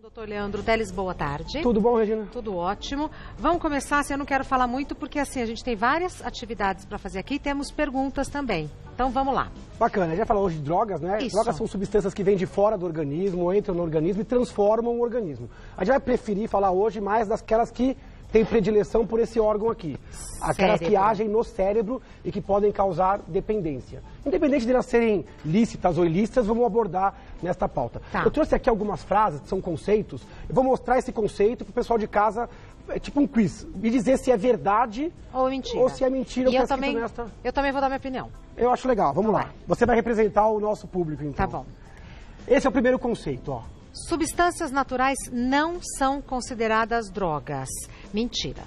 Doutor Leandro Teles, boa tarde. Tudo bom, Regina? Tudo ótimo. Vamos começar, assim, eu não quero falar muito, porque assim, a gente tem várias atividades para fazer aqui e temos perguntas também. Então vamos lá. Bacana, a gente vai falar hoje de drogas, né? Isso. Drogas são substâncias que vêm de fora do organismo, entram no organismo e transformam o organismo. A gente vai preferir falar hoje mais daquelas que têm predileção por esse órgão aqui. Aquelas que agem no cérebro e que podem causar dependência. Independente de elas serem lícitas ou ilícitas, vamos abordar nesta pauta. Tá. Eu trouxe aqui algumas frases, que são conceitos. Eu vou mostrar esse conceito para o pessoal de casa, é tipo um quiz, me dizer se é verdade ou mentira. Ou se é mentira. E eu também vou dar minha opinião. Eu acho legal, vamos lá. Você vai representar o nosso público, então. Tá bom. Esse é o primeiro conceito, ó. Substâncias naturais não são consideradas drogas. Mentira.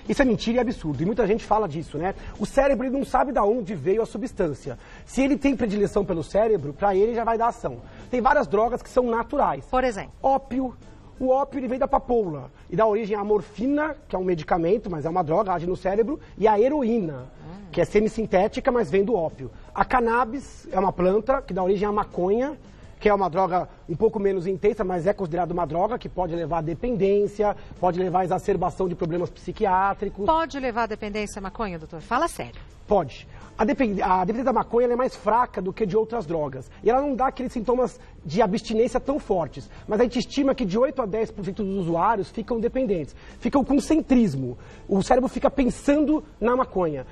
Isso é mentira e absurdo, e muita gente fala disso, né? O cérebro ele não sabe de onde veio a substância. Se ele tem predileção pelo cérebro, para ele já vai dar ação. Tem várias drogas que são naturais. Por exemplo? Ópio. O ópio ele vem da papoula e dá origem à morfina, que é um medicamento, mas é uma droga, age no cérebro, e a heroína, que é semissintética, mas vem do ópio. A cannabis é uma planta que dá origem à maconha, que é uma droga um pouco menos intensa, mas é considerada uma droga que pode levar à dependência, pode levar à exacerbação de problemas psiquiátricos. Pode levar à dependência a maconha, doutor? Fala sério. Pode. A dependência da maconha ela é mais fraca do que de outras drogas. E ela não dá aqueles sintomas de abstinência tão fortes. Mas a gente estima que de 8 a 10% dos usuários ficam dependentes. Ficam com centrismo. O cérebro fica pensando na maconha.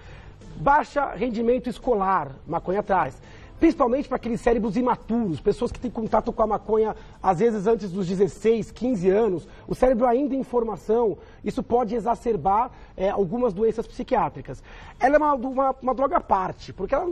Baixa rendimento escolar, maconha traz. Principalmente para aqueles cérebros imaturos, pessoas que têm contato com a maconha, às vezes antes dos 16, 15 anos, o cérebro ainda em formação, isso pode exacerbar algumas doenças psiquiátricas. Ela é uma droga à parte, porque ela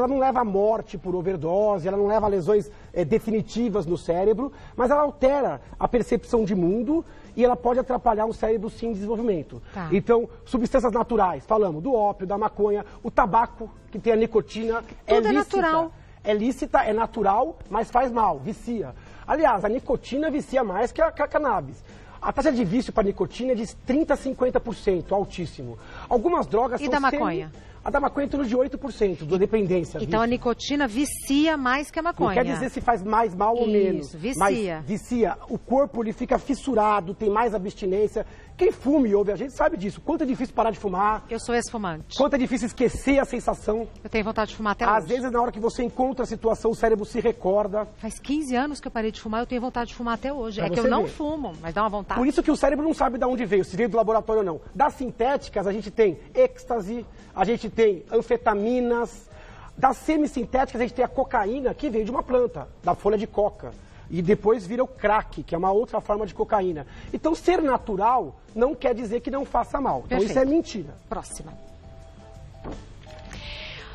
não leva à morte por overdose, ela não leva a lesões definitivas no cérebro, mas ela altera a percepção de mundo e ela pode atrapalhar o cérebro sim em desenvolvimento. Tá. Então, substâncias naturais, falamos do ópio, da maconha, o tabaco, que tem a nicotina, tudo é natural. É lícita, é natural, mas faz mal, vicia. Aliás, a nicotina vicia mais que a cannabis. A taxa de vício para nicotina é de 30% a 50%, altíssimo. Algumas drogas são... E da maconha? A da maconha é em torno de 8% da dependência. Então vício. A nicotina vicia mais que a maconha. Não quer dizer se faz mais mal ou menos. Isso, vicia. Mas vicia. O corpo ele fica fissurado, tem mais abstinência. Quem fuma e ouve a gente sabe disso. Quanto é difícil parar de fumar. Eu sou ex-fumante. Quanto é difícil esquecer a sensação. Eu tenho vontade de fumar até hoje. Às vezes, na hora que você encontra a situação, o cérebro se recorda. Faz 15 anos que eu parei de fumar, eu tenho vontade de fumar até hoje. Pra é que eu não fumo, mas dá uma vontade. Por isso que o cérebro não sabe de onde veio, se veio do laboratório ou não. Das sintéticas, a gente tem êxtase, a gente tem anfetaminas. Das semissintéticas, a gente tem a cocaína, que veio de uma planta, da folha de coca. E depois vira o crack, que é uma outra forma de cocaína. Então, ser natural não quer dizer que não faça mal. Então, Perfeito. Isso é mentira. Próxima.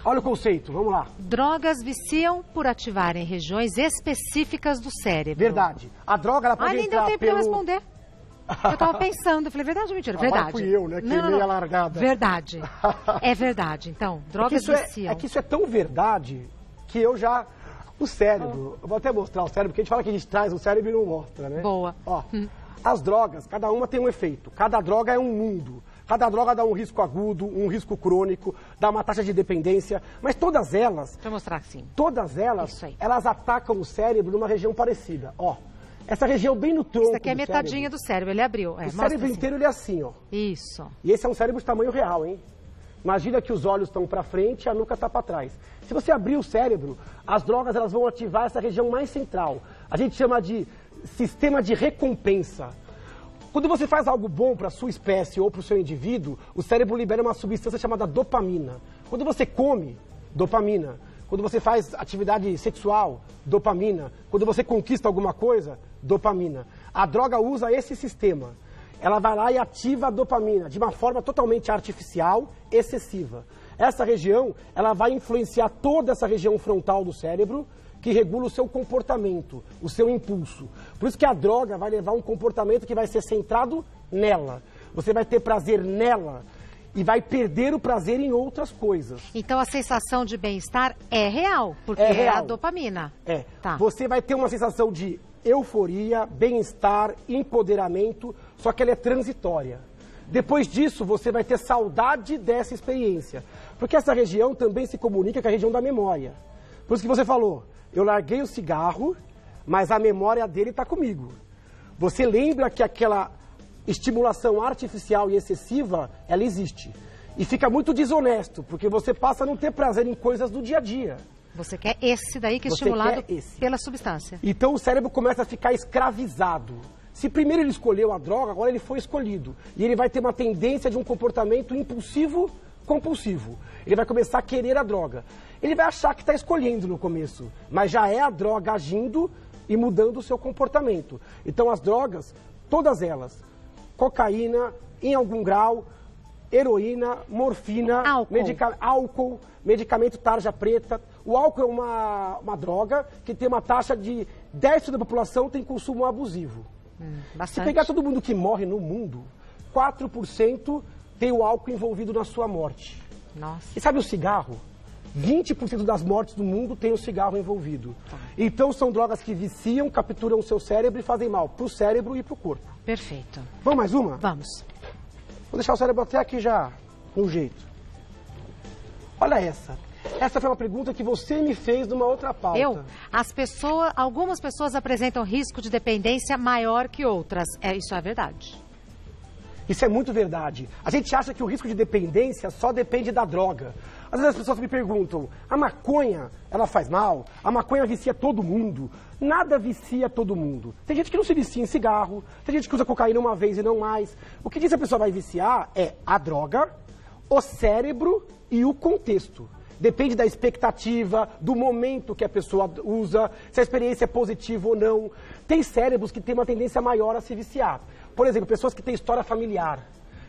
Olha o conceito, vamos lá. Drogas viciam por ativarem regiões específicas do cérebro. Verdade. A droga, ela pode nem deu tempo de eu responder. Eu tava pensando, eu falei, verdade ou mentira? Verdade. Agora fui eu, né? Queimei a largada. Verdade. É verdade. Então, drogas viciam. É que isso é tão verdade que eu já... O cérebro, eu vou até mostrar o cérebro, porque a gente fala que a gente traz o cérebro e não mostra, né? Boa. Ó, as drogas, cada uma tem um efeito. Cada droga é um mundo. Cada droga dá um risco agudo, um risco crônico, dá uma taxa de dependência. Mas todas elas... Deixa eu mostrar assim. Todas elas, elas atacam o cérebro numa região parecida. Ó, essa região bem no tronco. Isso aqui é metadinha do cérebro, ele abriu. O cérebro inteiro ele é assim, ó. Isso. E esse é um cérebro de tamanho real, hein? Imagina que os olhos estão para frente e a nuca está para trás. Se você abrir o cérebro, as drogas elas vão ativar essa região mais central. A gente chama de sistema de recompensa. Quando você faz algo bom para a sua espécie ou para o seu indivíduo, o cérebro libera uma substância chamada dopamina. Quando você come, dopamina. Quando você faz atividade sexual, dopamina. Quando você conquista alguma coisa, dopamina. A droga usa esse sistema. Ela vai lá e ativa a dopamina de uma forma totalmente artificial, excessiva. Essa região, ela vai influenciar toda essa região frontal do cérebro, que regula o seu comportamento, o seu impulso. Por isso que a droga vai levar um comportamento que vai ser centrado nela. Você vai ter prazer nela e vai perder o prazer em outras coisas. Então a sensação de bem-estar é real, porque é real. A dopamina. É. Tá. Você vai ter uma sensação de euforia, bem-estar, empoderamento, só que ela é transitória. Depois disso, você vai ter saudade dessa experiência. Porque essa região também se comunica com a região da memória. Por isso que você falou, eu larguei o cigarro, mas a memória dele está comigo. você lembra que aquela estimulação artificial e excessiva, ela existe. E fica muito desonesto, porque você passa a não ter prazer em coisas do dia a dia. Você quer esse daí que é estimulado pela substância. Então o cérebro começa a ficar escravizado. Se primeiro ele escolheu a droga, agora ele foi escolhido. E ele vai ter uma tendência de um comportamento impulsivo, compulsivo. Ele vai começar a querer a droga. Ele vai achar que está escolhendo no começo, mas já é a droga agindo e mudando o seu comportamento. Então as drogas, todas elas, cocaína, em algum grau, heroína, morfina, álcool, medicamento tarja preta. O álcool é uma droga que tem uma taxa de 10% da população tem consumo abusivo. Se pegar todo mundo que morre no mundo, 4% tem o álcool envolvido na sua morte. Nossa. E sabe o cigarro? 20% das mortes do mundo tem o cigarro envolvido. Então são drogas que viciam, capturam o seu cérebro e fazem mal para o cérebro e para o corpo. Perfeito. Vamos mais uma? Vamos. Vou deixar o cérebro até aqui já, no jeito. Olha essa. Essa foi uma pergunta que você me fez numa outra pauta. Algumas pessoas apresentam risco de dependência maior que outras. Isso é verdade. Isso é muito verdade. A gente acha que o risco de dependência só depende da droga. Às vezes as pessoas me perguntam, a maconha, ela faz mal? A maconha vicia todo mundo? Nada vicia todo mundo. Tem gente que não se vicia em cigarro, tem gente que usa cocaína uma vez e não mais. O que diz que a pessoa vai viciar é a droga, o cérebro e o contexto. Depende da expectativa, do momento que a pessoa usa, se a experiência é positiva ou não. Tem cérebros que têm uma tendência maior a se viciar. Por exemplo, pessoas que têm história familiar,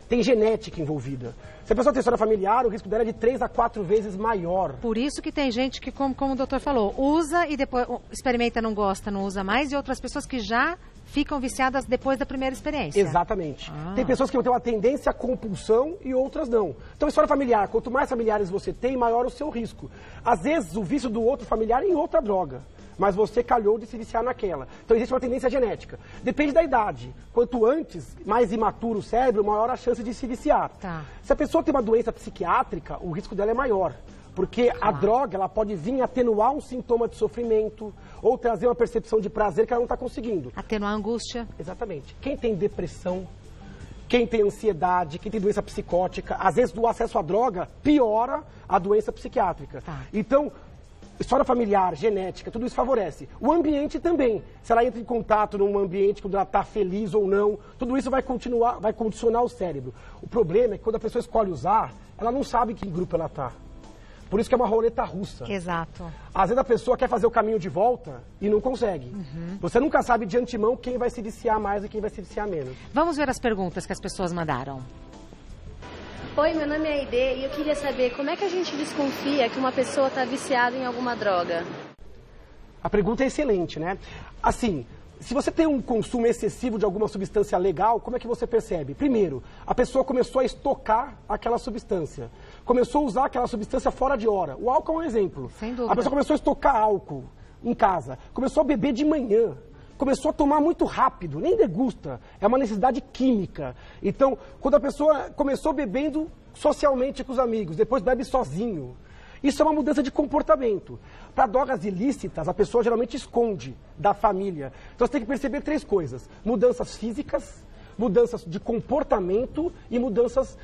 tem genética envolvida. Se a pessoa tem história familiar, o risco dela é de 3 a 4 vezes maior. Por isso que tem gente que, como o doutor falou, usa e depois experimenta, não gosta, não usa mais, e outras pessoas que já ficam viciadas depois da primeira experiência. Exatamente. Tem pessoas que têm uma tendência à compulsão e outras não. Então, história familiar, quanto mais familiares você tem, maior o seu risco. Às vezes, o vício do outro familiar é em outra droga, mas você calhou de se viciar naquela. Então, existe uma tendência genética. Depende da idade. Quanto antes, mais imaturo o cérebro, maior a chance de se viciar. Tá. Se a pessoa tem uma doença psiquiátrica, o risco dela é maior. Porque a droga, ela pode vir atenuar um sintoma de sofrimento ou trazer uma percepção de prazer que ela não está conseguindo. Atenuar a angústia. Exatamente. Quem tem depressão, quem tem ansiedade, quem tem doença psicótica, às vezes do acesso à droga piora a doença psiquiátrica. Tá. Então, história familiar, genética, tudo isso favorece. O ambiente também. Se ela entra em contato num ambiente quando ela está feliz ou não, tudo isso vai condicionar o cérebro. O problema é que quando a pessoa escolhe usar, ela não sabe em que grupo ela está. Por isso que é uma roleta russa. Exato. Às vezes a pessoa quer fazer o caminho de volta e não consegue. Você nunca sabe de antemão quem vai se viciar mais e quem vai se viciar menos. Vamos ver as perguntas que as pessoas mandaram. Oi, meu nome é Aide e eu queria saber como é que a gente desconfia que uma pessoa está viciada em alguma droga? A pergunta é excelente, né? Assim, se você tem um consumo excessivo de alguma substância legal, como é que você percebe? Primeiro, a pessoa começou a estocar aquela substância. Começou a usar aquela substância fora de hora. O álcool é um exemplo. Sem dúvida. A pessoa começou a estocar álcool em casa. Começou a beber de manhã. Começou a tomar muito rápido, nem degusta. É uma necessidade química. Então, quando a pessoa começou bebendo socialmente com os amigos, depois bebe sozinho. Isso é uma mudança de comportamento. Para drogas ilícitas, a pessoa geralmente esconde da família. Então, você tem que perceber 3 coisas. Mudanças físicas, mudanças de comportamento e mudanças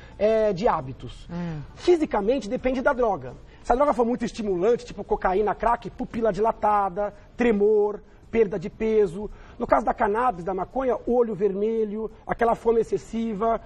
de hábitos. Fisicamente, depende da droga. Se a droga for muito estimulante, tipo cocaína, crack, pupila dilatada, tremor, perda de peso. No caso da cannabis, da maconha, olho vermelho, aquela fome excessiva.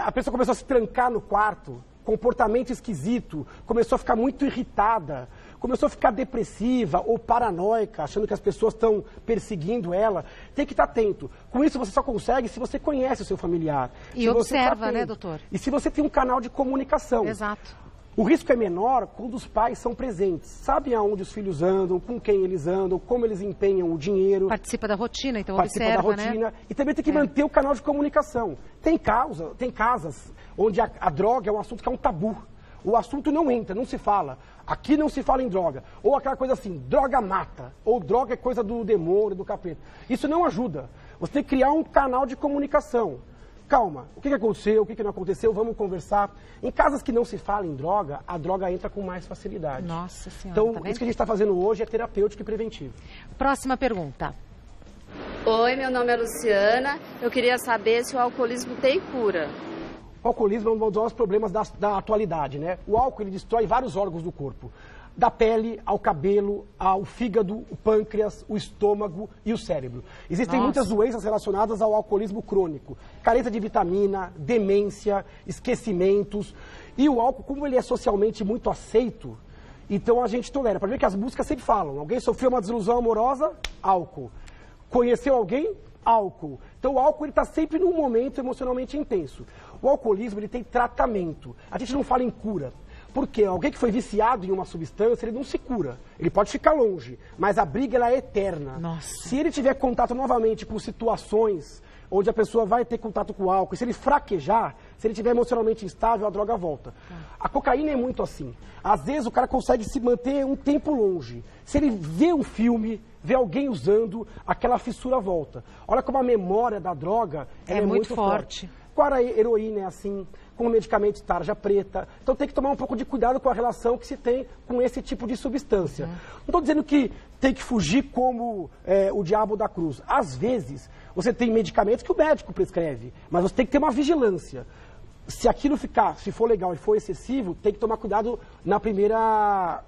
A pessoa começou a se trancar no quarto, comportamento esquisito, começou a ficar muito irritada, começou a ficar depressiva ou paranoica, achando que as pessoas estão perseguindo ela. Tem que estar atento. Com isso, você só consegue se você conhece o seu familiar. E observa, né, doutor? E se você tem um canal de comunicação. Exato. O risco é menor quando os pais são presentes. Sabem aonde os filhos andam, com quem eles andam, como eles empenham o dinheiro. Participa da rotina, então participa observa, da rotina. né? E também tem que manter o canal de comunicação. Tem casas onde a droga é um assunto que é um tabu. O assunto não entra, não se fala. Aqui não se fala em droga. Ou aquela coisa assim, droga mata. Ou droga é coisa do demônio, do capeta. Isso não ajuda. Você tem que criar um canal de comunicação. Calma, o que aconteceu, o que não aconteceu, vamos conversar. Em casas que não se fala em droga, a droga entra com mais facilidade. Nossa Senhora, então, tá vendo? isso que a gente está fazendo hoje é terapêutico e preventivo. Próxima pergunta. Oi, meu nome é Luciana. Eu queria saber se o alcoolismo tem cura. O alcoolismo é um dos maiores problemas da atualidade, né? O álcool, ele destrói vários órgãos do corpo. Da pele, ao cabelo, ao fígado, o pâncreas, o estômago e o cérebro. Existem muitas doenças relacionadas ao alcoolismo crônico. Carência de vitamina, demência, esquecimentos. E o álcool, como ele é socialmente muito aceito, então a gente tolera. Para ver que as músicas sempre falam. Alguém sofreu uma desilusão amorosa? Álcool. Conheceu alguém? Álcool. Então o álcool está sempre num momento emocionalmente intenso. O alcoolismo, ele tem tratamento. A gente não fala em cura. Porque alguém que foi viciado em uma substância, ele não se cura. Ele pode ficar longe, mas a briga ela é eterna. Nossa. Se ele tiver contato novamente com situações onde a pessoa vai ter contato com o álcool, se ele fraquejar, se ele estiver emocionalmente instável, a droga volta. A cocaína é muito assim. Às vezes o cara consegue se manter um tempo longe. Se ele vê um filme, vê alguém usando, aquela fissura volta. Olha como a memória da droga é muito forte. Com a heroína é assim, com o medicamento tarja preta. Então tem que tomar um pouco de cuidado com a relação que se tem com esse tipo de substância. Não estou dizendo que tem que fugir como o diabo da cruz. Às vezes, você tem medicamentos que o médico prescreve, mas você tem que ter uma vigilância. Se aquilo se for legal e for excessivo, tem que tomar cuidado na primeira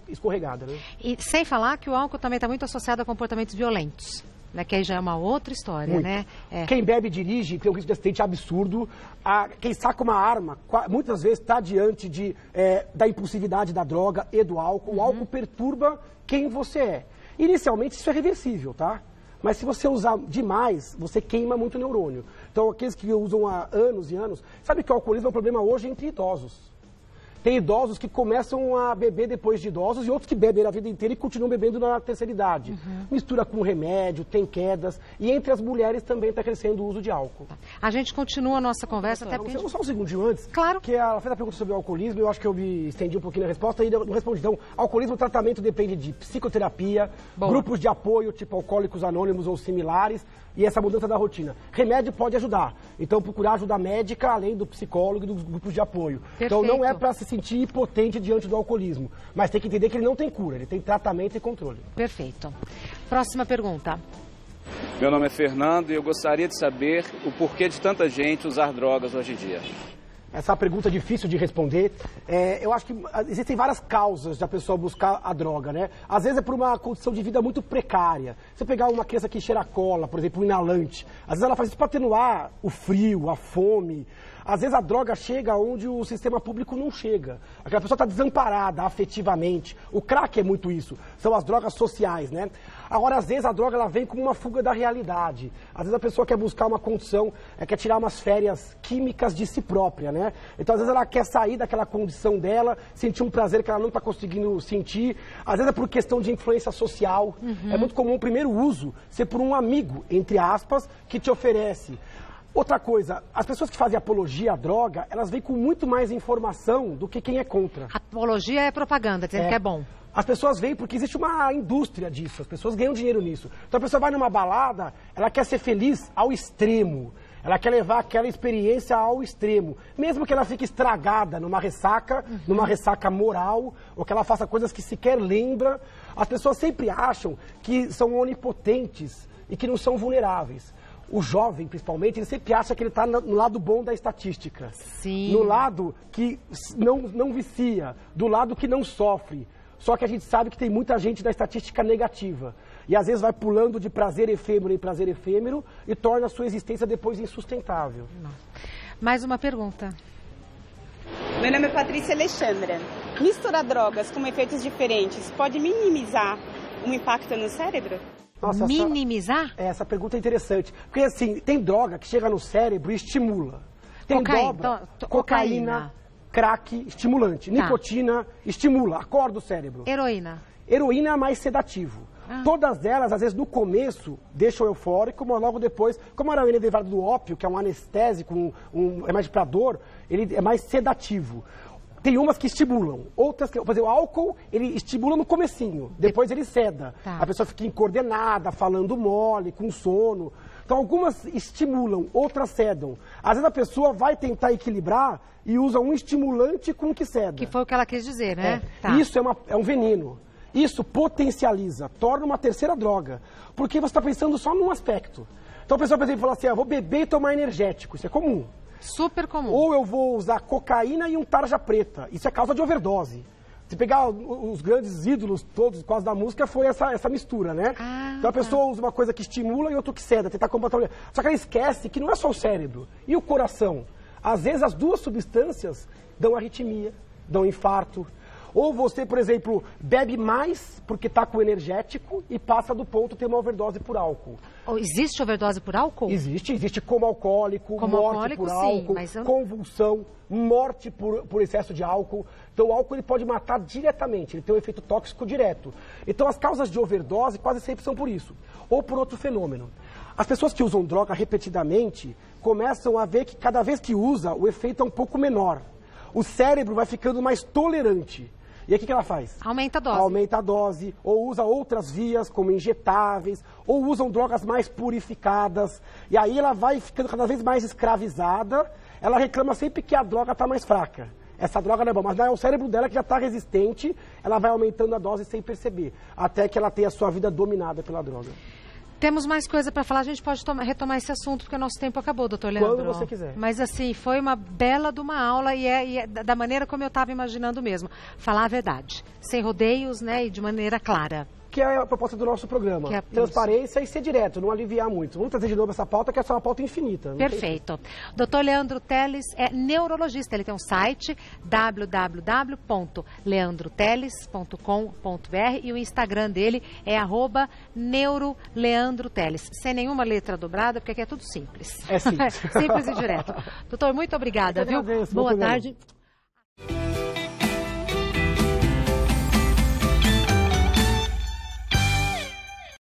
escorregada, né? E sem falar que o álcool também está muito associado a comportamentos violentos. Né, que aí já é uma outra história, muito. Né? Quem bebe e dirige tem um risco de acidente absurdo. Quem saca uma arma, muitas vezes está diante da impulsividade da droga e do álcool. O álcool perturba quem você é. Inicialmente isso é reversível, tá? Mas se você usar demais, você queima muito neurônio. Então aqueles que usam há anos e anos, sabe que o alcoolismo é um problema hoje entre idosos. Tem idosos que começam a beber depois de idosos e outros que bebem a vida inteira e continuam bebendo na terceira idade. Mistura com remédio, tem quedas. E entre as mulheres também está crescendo o uso de álcool. A gente continua a nossa conversa até porque... Só um segundinho antes. Claro. Que ela fez a pergunta sobre o alcoolismo, eu acho que eu me estendi um pouquinho na resposta e não respondi. Então, alcoolismo, o tratamento depende de psicoterapia, grupos de apoio, tipo Alcoólicos Anônimos ou similares, e essa mudança da rotina. Remédio pode ajudar. Então, procurar ajuda médica, além do psicólogo e dos grupos de apoio. Perfeito. Então, não é para se sentir impotente diante do alcoolismo, mas tem que entender que ele não tem cura, ele tem tratamento e controle. Perfeito. Próxima pergunta. Meu nome é Fernando e eu gostaria de saber o porquê de tanta gente usar drogas hoje em dia. Essa pergunta é difícil de responder. Eu acho que existem várias causas da pessoa buscar a droga, né? Às vezes é por uma condição de vida muito precária. Você pegar uma criança que cheira cola, por exemplo, um inalante, às vezes ela faz isso para atenuar o frio, a fome. Às vezes a droga chega onde o sistema público não chega. Aquela pessoa está desamparada afetivamente. O crack é muito isso. São as drogas sociais, né? Agora, às vezes a droga ela vem como uma fuga da realidade. Às vezes a pessoa quer buscar uma condição, quer tirar umas férias químicas de si própria, né? Então, às vezes ela quer sair daquela condição dela, sentir um prazer que ela não está conseguindo sentir. Às vezes é por questão de influência social. É muito comum o primeiro uso ser por um amigo, entre aspas, que te oferece. Outra coisa, as pessoas que fazem apologia à droga, elas vêm com muito mais informação do que quem é contra. Apologia é propaganda, dizendo que é bom. As pessoas vêm porque existe uma indústria disso, as pessoas ganham dinheiro nisso. Então a pessoa vai numa balada, ela quer ser feliz ao extremo. Ela quer levar aquela experiência ao extremo. Mesmo que ela fique estragada numa ressaca moral, ou que ela faça coisas que sequer lembra, as pessoas sempre acham que são onipotentes e que não são vulneráveis. O jovem, principalmente, ele sempre acha que ele está no lado bom da estatística. Sim. No lado que não vicia, do lado que não sofre. Só que a gente sabe que tem muita gente da estatística negativa. E às vezes vai pulando de prazer efêmero em prazer efêmero e torna a sua existência depois insustentável. Mais uma pergunta. Meu nome é Patrícia Alexandra. Misturar drogas com efeitos diferentes pode minimizar o impacto no cérebro? Nossa, minimizar? Essa pergunta é interessante. Porque assim, tem droga que chega no cérebro e estimula. Tem cocaína, crack, estimulante. Nicotina, estimula, acorda o cérebro. Heroína? Heroína é mais sedativo. Todas elas, às vezes, no começo, deixam eufórico, mas logo depois, como a heroína é derivada do ópio, que é um anestésico, um remédio para dor, ele é mais sedativo. Tem umas que estimulam, outras que... Por exemplo, o álcool, ele estimula no comecinho, depois ele ceda. A pessoa fica incoordenada, falando mole, com sono. Então, algumas estimulam, outras cedam. Às vezes a pessoa vai tentar equilibrar e usa um estimulante com o que ceda. Que foi o que ela quis dizer, né? Isso é um veneno. Isso potencializa, torna uma terceira droga, porque você está pensando só num aspecto. Então a pessoa, por exemplo, fala assim, vou beber e tomar energético, isso é comum. Super comum. Ou eu vou usar cocaína e um tarja preta, isso é causa de overdose. Se pegar os grandes ídolos todos quase da música, foi essa mistura, né? Então a pessoa usa uma coisa que estimula e outra que ceda, tentar combater. Só que ela esquece que não é só o cérebro e o coração. Às vezes as duas substâncias dão arritmia, dão infarto. Ou você, por exemplo, bebe mais porque está com energético e passa do ponto de ter uma overdose por álcool. Existe overdose por álcool? Existe como alcoólico, morte por álcool, convulsão, morte por excesso de álcool. Então o álcool ele pode matar diretamente, ele tem um efeito tóxico direto. Então as causas de overdose quase sempre são por isso, ou por outro fenômeno. As pessoas que usam droga repetidamente começam a ver que cada vez que usa, o efeito é um pouco menor. O cérebro vai ficando mais tolerante. E aí o que ela faz? Aumenta a dose. Aumenta a dose, ou usa outras vias, como injetáveis, ou usam drogas mais purificadas. E aí ela vai ficando cada vez mais escravizada. Ela reclama sempre que a droga está mais fraca. Essa droga não é boa, mas não é o cérebro dela que já está resistente, ela vai aumentando a dose sem perceber, até que ela tenha a sua vida dominada pela droga. Temos mais coisa para falar, a gente pode retomar esse assunto, porque o nosso tempo acabou, doutor Leandro. Quando você quiser. Mas assim, foi uma bela de uma aula e é da maneira como eu estava imaginando mesmo. Falar a verdade, sem rodeios, né, e de maneira clara. Que é a proposta do nosso programa. Transparência e ser direto, não aliviar muito. Vamos trazer de novo essa pauta, que essa é uma pauta infinita. Perfeito. Dr. Leandro Teles é neurologista. Ele tem um site, www.leandroteles.com.br, e o Instagram dele é @neuroleandroteles. Sem nenhuma letra dobrada, porque aqui é tudo simples. É simples. Simples e direto. Doutor, muito obrigada, viu? Agradeço, boa tarde.